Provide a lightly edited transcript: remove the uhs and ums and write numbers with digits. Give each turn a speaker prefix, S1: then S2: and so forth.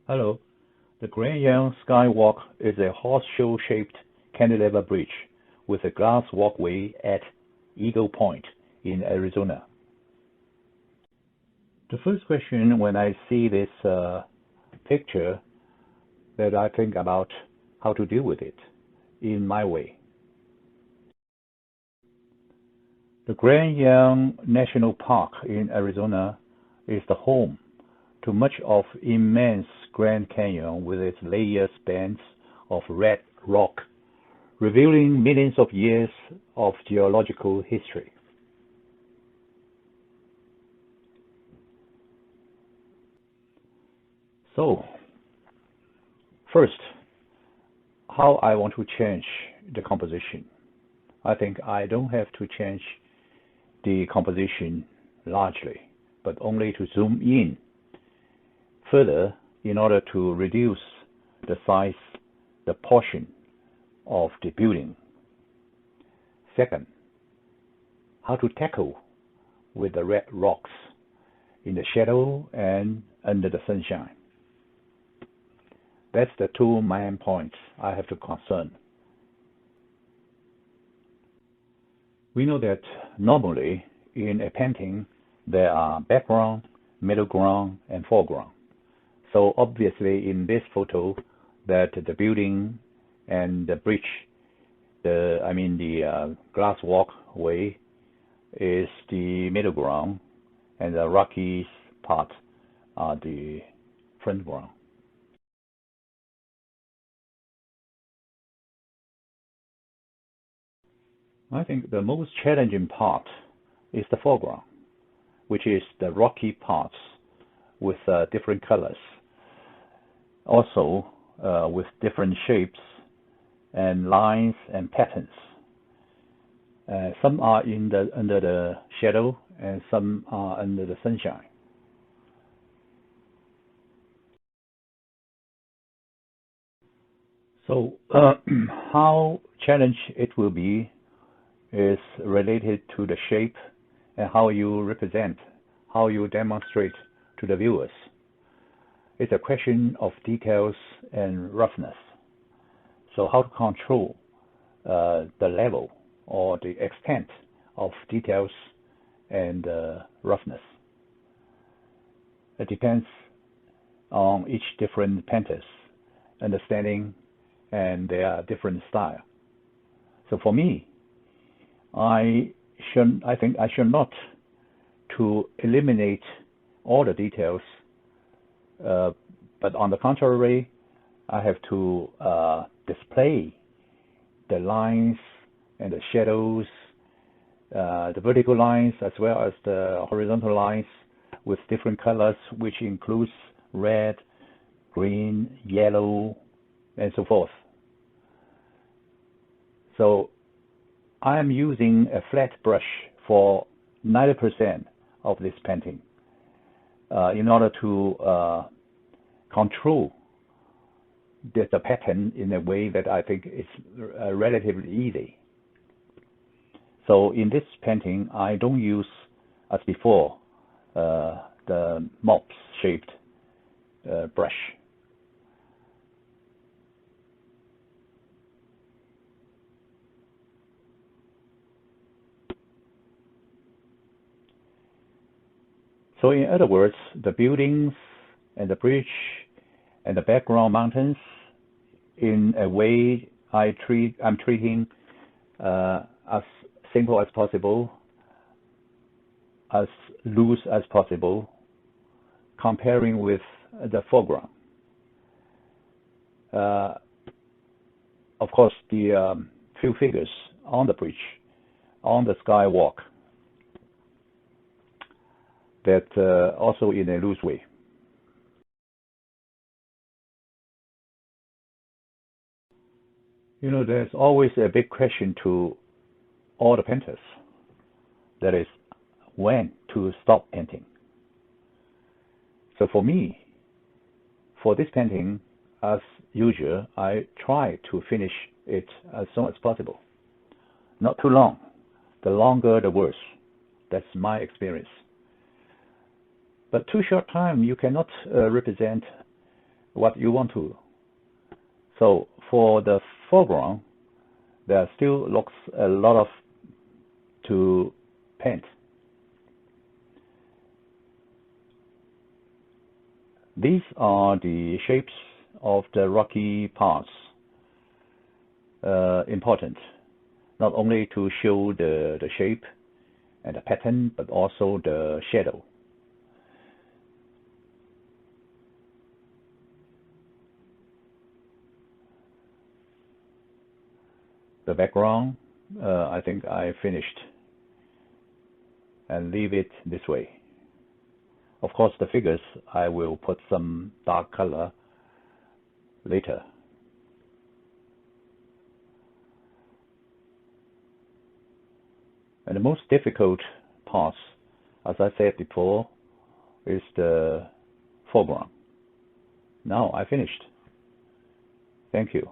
S1: Hello. The Grand Yang Skywalk is a horseshoe-shaped cantilever bridge with a glass walkway at Eagle Point in Arizona. The first question when I see this picture that I think about how to deal with it in my way. The Grand Yang National Park in Arizona is the home to much of immense Grand Canyon with its layered bands of red rock, revealing millions of years of geological history. So, first, how I want to change the composition. I think I don't have to change the composition largely, but only to zoom in further in order to reduce the size, the portion of the building. Second, how to tackle with the red rocks in the shadow and under the sunshine. That's the two main points I have to concern. We know that normally in a painting there are background, middle ground, and foreground. So obviously in this photo that the building and the bridge, the glass walkway is the middle ground and the rocky part are the front ground. I think the most challenging part is the foreground, which is the rocky parts with different colors, also with different shapes and lines and patterns. Some are under the shadow and some are under the sunshine. So how challenging it will be is related to the shape and how you represent, how you demonstrate to the viewers. It's a question of details and roughness. So how to control the level or the extent of details and roughness. It depends on each different painter's understanding and their different style. So for me, I think I should not to eliminate all the details, but on the contrary, I have to display the lines and the shadows, the vertical lines as well as the horizontal lines with different colors, which includes red, green, yellow, and so forth. So I am using a flat brush for 90% of this painting in order to control the pattern in a way that I think is relatively easy. So in this painting, I don't use, as before, the mop-shaped brush. So in other words, the buildings and the bridge and the background mountains, in a way I'm treating as simple as possible, as loose as possible, comparing with the foreground. Of course, the few figures on the bridge, on the skywalk, that also in a loose way. You know, there's always a big question to all the painters. That is, when to stop painting. So for me, for this painting, as usual, I try to finish it as soon as possible. Not too long. The longer, the worse. That's my experience. But too short time, you cannot represent what you want to. So for the foreground, there still looks a lot of to paint. These are the shapes of the rocky parts, important, not only to show the shape and the pattern, but also the shadow. The background, I think I finished and leave it this way. Of course, the figures, I will put some dark color later. And the most difficult part, as I said before, is the foreground. Now I finished. Thank you.